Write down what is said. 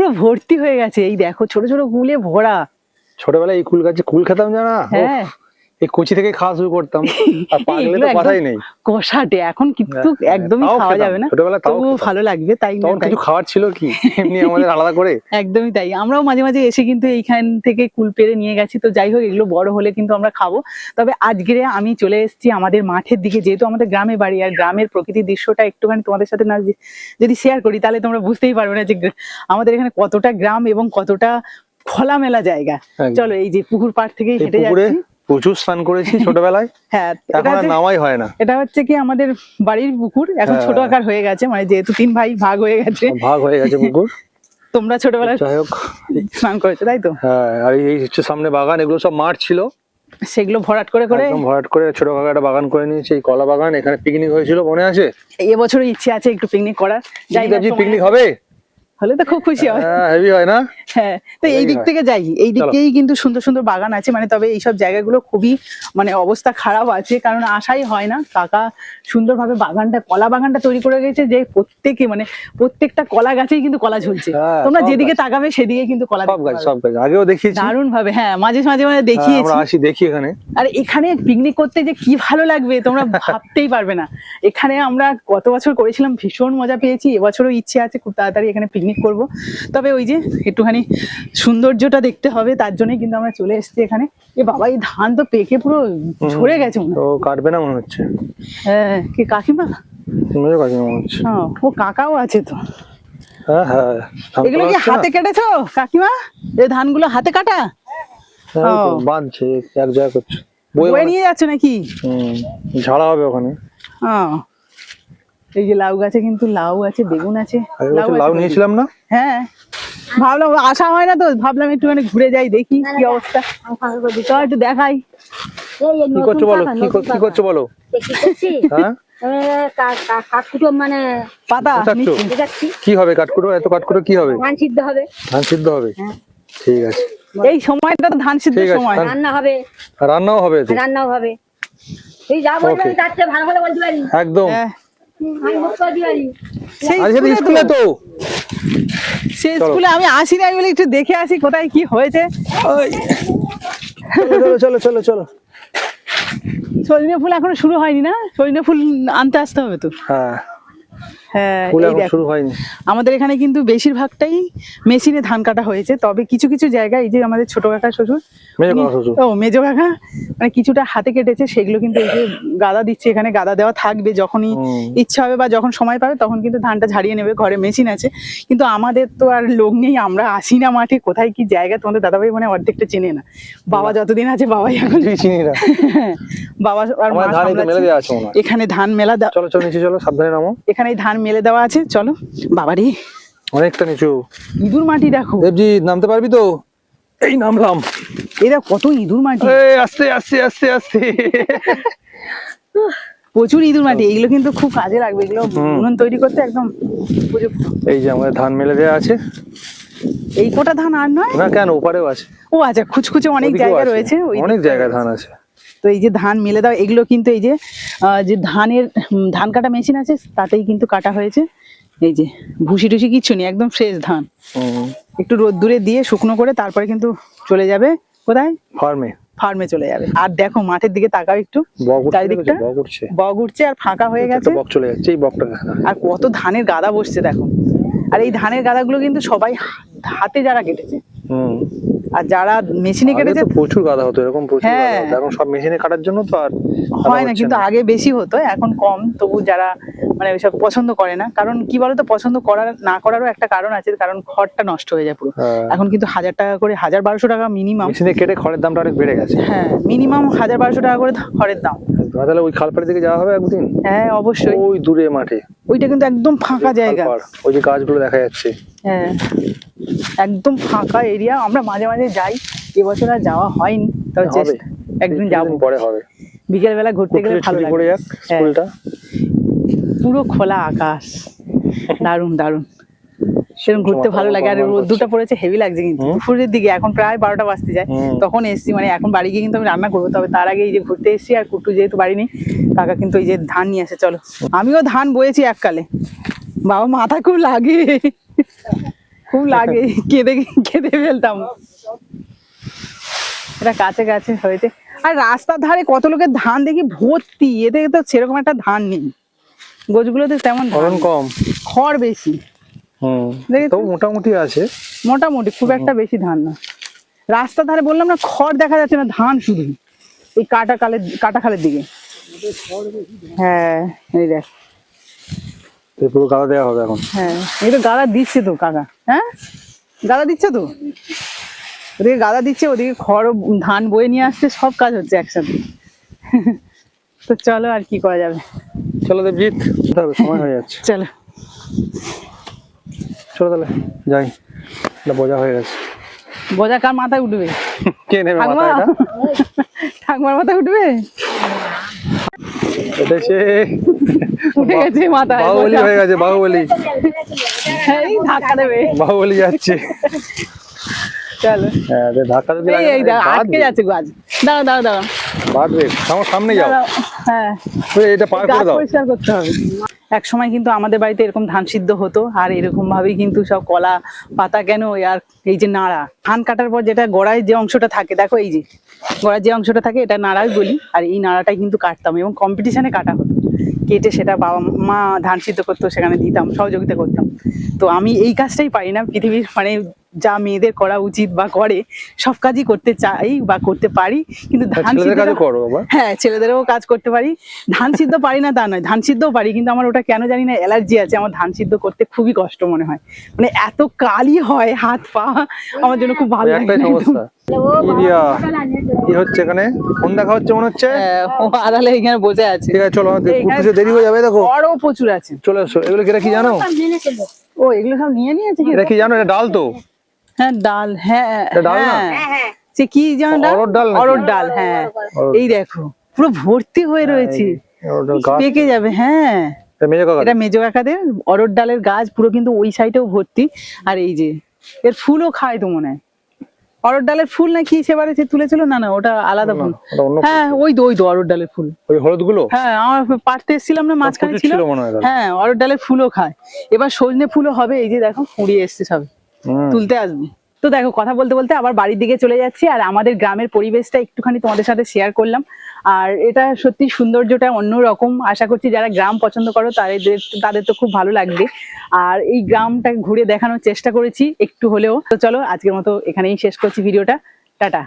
পুরো ভর্তি হয়ে গেছে। এই দেখো ছোট ছোট কুলে ভরা। ছোটবেলায় এই কুল গাছে কুল খেতাম জানা। হ্যাঁ, এই কুচি থেকে খাওয়া শুরু করতাম। আর পাগলে তো কথাই নেই। কষাটে এখন কিন্তু একদমই খাওয়া যাবে না, তবু ভালো লাগবে। তাই তখন কিছু খাওয়ার ছিল কি এমনি আমাদের আলাদা করে? একদমই তাই। আমরাও মাঝে মাঝে এসে কিন্তু এইখান থেকে কুল পেরে নিয়ে গেছি। তো যাই হোক, এগুলো বড় হলে কিন্তু আমরা খাবো। তবে আজকে আমি চলে এসেছি আমাদের মাঠের দিকে, যেহেতু আমাদের গ্রামে বাড়ি, আর গ্রামের প্রকৃতির দৃশ্যটা একটুখানি তোমাদের সাথে না যদি শেয়ার করি তাহলে তোমরা বুঝতেই পারবে না যে আমাদের এখানে কতটা গ্রাম এবং কতটা খোলামেলা জায়গা। চলো, এই যে পুকুর পাড় থেকে হেঁটে যাচ্ছি। প্রচুর স্নান করেছি ছোটবেলায়। হ্যাঁ, এখন আর নামাই হয় না। এটা হচ্ছে কি আমাদের বাড়ির পুকুর, এখন ছোট আকার হয়ে গেছে, মানে যেহেতু 3 ভাই ভাগ হয়ে গেছে পুকুর। তোমরা ছোটবেলায় স্নান করেছো তাই তো? হ্যাঁ, আর এই হচ্ছে সামনে বাগান, এগুলো সব মাঠ ছিল, সেগুলো ভরাট করে ছোট ভাগে একটা বাগান করে নিয়েছে। এই কলা বাগান, এখানে পিকনিক হয়েছিল, মনে আছে? এবছরও ইচ্ছে আছে একটু পিকনিক করার। পিকনিক হবে হলে তো খুব খুশি হয়। হেভি হয় না? হ্যাঁ, তো এই দিক থেকে যাই, এই দিকেই কিন্তু সুন্দর সুন্দর বাগান আছে। মানে তবে এইসব জায়গাগুলো খুবই মানে অবস্থা খারাপ আছে, কারণ আশাই হয় না। কাকা সুন্দরভাবে কলা বাগানটা তৈরি করে গেছে, যে প্রত্যেকটা কলা গাছেই কিন্তু কলা ঝুলছে। তোমরা যেদিকে তাকাবে সেদিকে কিন্তু কলা। সব গাছ আগেও দেখিয়েছি দারুণ ভাবে। হ্যাঁ, মাঝে মাঝে দেখিয়েছি। দেখি এখানে। আর এখানে পিকনিক করতে যে কি ভালো লাগবে তোমরা ভাবতেই পারবে না। এখানে আমরা গত বছর করেছিলাম, ভীষণ মজা পেয়েছি। এবছরও ইচ্ছে আছে খুব তাড়াতাড়ি এখানে পিকনিক করব। তবে ওই যে একটুখানি সৌন্দর্যটা দেখতে হবে, তার জন্যই কিন্তু আমরা চলে এসেছি এখানে। এ বাবা, এই ধান তো পেকে পুরো ঝরে গেছে। ও কাটবে না মনে হচ্ছে। হ্যাঁ, কি কাকিমা? ও কাকাও আছে তো। হ্যাঁ হ্যাঁ, এগুলো কি হাতে কেটেছো কাকিমা? এই ধানগুলো হাতে কাটা? বাঁধছে এক জায়গা করছে, বয়ে নিয়ে যাচ্ছে নাকি? ঝাড়া হবে ওখানে। এই যে লাউ গাছে কিন্তু লাউ আছে, বেগুন আছে। লাউ নিয়েছিলাম না? হ্যাঁ, ভাবলাম আসা হয় না তো, ভাবলাম একটুখানি ঘুরে যাই, দেখি কি অবস্থা। একটু দেখাই। কি করছো বলো, কি করছো বলো? মানে পাতা কি হবে? কাঠকুটো, এত কাঠকুটো কি হবে? ধান সিদ্ধ হবে। ধান সিদ্ধ হবে, ঠিক আছে। এই সময়টা তো ধান সিদ্ধের সময়। রান্নাও হবে। তুই যা বলবি আমি তার চেয়ে ভালো ভালো বলতে পারি একদম। স্কুলে আমি আসি না, বলে একটু দেখে আসি কোথায় কি হয়েছে। চলো চলো চলো। সজনে ফুল এখনো শুরু হয়নি না? সজনে ফুল আনতে আসতে হবে তো। হ্যাঁ হ্যাঁ, শুরু হয়নি। আমাদের এখানে কিন্তু বেশিরভাগটাই মেশিনে ধান কাটা হয়েছে। তবে কিছু কিছু জায়গায়, এই যে আমাদের ছোট কাকা শ্বশুর, মেজো কাকা, মানে কিছুটা হাতে কেটেছে, সেগুলো কিন্তু এই যে গাদা দিচ্ছে। এখানে গাদা দেওয়া থাকবে, যখনই ইচ্ছা হবে বা যখন সময় পাবে তখন কিন্তু ধানটা ঝাড়িয়ে নেবে। ঘরে মেশিন আছে, কিন্তু আমাদের তো আর লোক নেই, আমরা আসি না মাঠে। কোথায় কি জায়গা তোমাদের দাদাভাই মানে অর্ধেকটা চেনে না। বাবা যতদিন আছে, বাবাই এখন চিনি না। বাবা আর মা এখানে ধান মেলা। চলো চলো নিচে চলো, সাবধানে নামো। এখানে ধান মেলে দেওয়া আছে, চলো। বাবারে, অনেকটা নিচু, ইঁদুর মাটি দেখো। দেবজি নামতে পারবি তো? এই নামলাম। এরা কত ইঁদুর মাটি। আস্তে আস্তে আস্তে আস্তে। প্রচুর ইঁদুর মাটি। এগুলো কিন্তু খুব কাজে লাগবে, এগুলো উনুন তৈরি করতে একদম উপযুক্ত। এই যে আমাদের ধান মেলে দেওয়া আছে। এই কোটা ধান আর নয় না, কেন ওপারেও আছে। ও আচ্ছা, খুচখুচে অনেক জায়গা রয়েছে, অনেক জায়গায় ধান আছে। তো এই যে ধান মেলে দাও, এগুলো কিন্তু এই যে ধান কাটা মেশিন আছে, তাতেই কিন্তু কাটা হয়েছে। এই যে ভুসি টুসি কিচ্ছু নেই, একদম ফ্রেশ ধান। একটু রোদ্দুরে দিয়ে শুকনো করে তারপরে কিন্তু চলে যাবে কোথায়? ফার্মে চলে যাবে। আর দেখো মাঠের দিকে তাকাও একটু, চারিদিকটা বক উঠছে আর ফাঁকা হয়ে গেছে। আর কত ধানের গাদা বসছে দেখো। আর এই ধানের গাদাগুলো কিন্তু সবাই হাতে যারা কেটেছে, আর যারা মেশিনে কেটেছে প্রচুর গাদা হতো এরকম। এখন সব মেশিনে কাটার জন্য তো আর হয় না, কিন্তু আগে বেশি হতো, এখন কম। তবু যারা মানে ওইসব পছন্দ করে না, কারণ কি বলতো, পছন্দ না করারও একটা কারণ আছে, কারণ খড়টা নষ্ট হয়ে যায় পুরো। এখন কিন্তু 1000 টাকা করে, 1200 টাকা মিনিমাম মেশিনে কেটে খড়ের দামটা অনেক বেড়ে গেছে। হ্যাঁ, মিনিমাম 1200 টাকা করে খড়ের দাম। তাহলে ওই খালপাড়ের দিকে যাওয়া হবে একদিন? হ্যাঁ অবশ্যই, ওই দূরে মাঠে। ওইটা কিন্তু একদম ফাঁকা জায়গা, ওই যে গাছগুলো দেখা যাচ্ছে। হ্যাঁ, একদম ফাঁকা এরিয়া। আমরা মাঝে মাঝে যাই, এবছর আর যাওয়া হয়নি, তবে একদিন যাবো। পরে হবে, বিকেল বেলা ঘুরতে গেলে ভালো লাগে। স্কুলটা পুরো খোলা আকাশ, দারুন দারুন, সেরকম ঘুরতে ভালো লাগে। আর রোদ্দুরটা পড়েছে, হেভি লাগছে কিন্তু। দুপুরের দিকে, এখন প্রায় 12টা বাজতে যায়, তখন এসছি। মানে এখন বাড়ি গিয়ে কিন্তু আমি রান্না করবো, তবে তার আগে এই যে ঘুরতে এসছি। আর কুট্টু যেহেতু বাড়ি নেই, কাকা কিন্তু এই যে ধান নিয়ে আসে। চলো, আমিও ধান বয়েছি এককালে, বাবা মাথা খুব লাগে। খুব লাগে, কেঁদে কেঁদে ফেলতাম। এটা কাছে কাছে হয়েছে। আর রাস্তার ধারে কত লোকের ধান দেখি ভর্তি, এতে তো সেরকম একটা ধান নেই, গোছগুলোতে তেমন ধান ফলন নেই। কম। খড় বেশি, দেখেছো? তো মোটামুটি আছে। মোটামুটি খুব একটা বেশি ধান না। রাস্তার ধারে বললাম না, খড় দেখা যাচ্ছে না, ধান শুধু এই কাটা খালের দিকে। হ্যাঁ এই দেখ, তো পুরো গাদা দেওয়া হবে এখন। হ্যাঁ এই তো গাদা দিচ্ছে তো কাকা, হ্যাঁ গাদা দিচ্ছে তো, ওদিকে গাদা দিচ্ছে, ওদিকে খড় ধান বয়ে নিয়ে আসছে, সব কাজ হচ্ছে একসাথে। তো চলো আর কি করা যাবে, চলো দেবজিৎ, যেতে হবে, সময় হয়ে যাচ্ছে। চলো। চলো তাহলে যাই, এটা বোঝা হয়ে গেছে। বোঝা কার মাথায় উঠবে? কে নেবে ঠাকুমা? মাথায় এটা? ঠাকুমার মাথায় উঠবে? এটা সে উঠে গেছে মাথায় বাহুবলী বোঝা। হয়ে গেছে, বাহুবলী। এই ধাক্কা দেবে। বাহুবলী যাচ্ছে। চলো হ্যাঁ, ধাক্কা যদি এই লাগে এই দাঁড়া, আটকে বাঁধবে, যাচ্ছে গাছ। দাঁড়া দাঁড়া দাঁড়া বাঁধবে। আমার সামনে যাও, দাঁড়াও। হ্যাঁ ওই এটা পার গাছ করে দাও। পরিষ্কার করতে হবে। এক সময় কিন্তু আমাদের বাড়িতে এরকম ধান সিদ্ধ হতো, আর এরকম ভাবেই কিন্তু সব কলা পাতা কেন, আর এই যে নাড়া, ধান কাটার পর যেটা গোড়ায় যে অংশটা থাকে, দেখো এই যে গোড়ায় যে অংশটা থাকে, এটা নাড়াই বলি। আর এই নাড়াটাই কিন্তু কাটতাম এবং কম্পিটিশনে কাটা হতো, কেটে সেটা বাবা মা ধান সিদ্ধ করতো, সেখানে দিতাম, সহযোগিতা করতাম। তো আমি এই কাজটাই পারি না, পৃথিবীর মানে যা মেয়েদের করা উচিত বা করে সব কাজই করতে চাই বা করতে পারি, কিন্তু ধান ছেলেদের সিদ্ধ, কাজও করো বাবা। হ্যাঁ ছেলেদেরও কাজ করতে পারি। ধান সিদ্ধ পারি না তা নয়, ধান সিদ্ধও পারি, কিন্তু আমার ওটা কেন জানি না অ্যালার্জি আছে, আমার ধান সিদ্ধ করতে খুবই কষ্ট মনে হয়, মানে এত কালি হয় হাত পা, আমার জন্য খুব ভালো ওই লাগে একটাই না সমস্যা। কি দিয়া, কি হচ্ছে এখানে? ফোন দেখা হচ্ছে মনে হচ্ছে। ও আড়ালে এখানে বসে আছে। ঠিক আছে চলো, আমাদের এইখানে উঠতে দেরি হয়ে যাবে, দেখো। বড় প্রচুর আছে। চলে এসো। এগুলো কি, এটা কি জানো? ও এগুলো সব নিয়ে নিয়েছে কি? এটা কি জানো? এটা ডাল তো। হ্যাঁ ডাল, হ্যাঁ এটা ডাল না? হ্যাঁ। সে কি জানো ডাল? অরহর ডাল নাকি? অরহর ডাল, হ্যাঁ। অরহর এই দেখো পুরো ভর্তি হয়ে রয়েছে, ওটা গাছ। পেকে যাবে। হ্যাঁ এটা মেজো কাকা। এটা মেজো কাকাদের অরহর ডালের গাছ, পুরো কিন্তু ওই সাইডেও ভর্তি। আর এই যে এর ফুলও খায় তো মনে হয়, অরহর ডালের ফুল নাকি সেবারে সে তুলেছিল, না না ওটা আলাদা না, ফুল। ওটা অন্য ফুল। হ্যাঁ ওই তো অরহর ডালের ফুল। ওই হলুদ গুলো। হ্যাঁ আমার পাড়তে এসেছিলাম না, মাঝখানে প্রচুর ছিল। ছিল মনে হয় তাহলে। হ্যাঁ অরহর ডালের ফুলও খায়। এবার সজনে ফুলও হবে, এই যে দেখো কুড়িয়ে এসছে সবে, তুলতে আসবে। তো দেখো কথা বলতে বলতে আবার বাড়ির দিকে চলে যাচ্ছি, আর আমাদের গ্রামের পরিবেশটা একটুখানি তোমাদের সাথে শেয়ার করলাম। আর এটা সত্যি সৌন্দর্যটা অন্যরকম, আশা করছি যারা গ্রাম পছন্দ করো তাদের তো খুব ভালো লাগবে। আর এই গ্রামটা ঘুরে দেখানোর চেষ্টা করেছি একটু হলেও। তো চলো আজকের মতো এখানেই শেষ করছি ভিডিওটা, টাটা।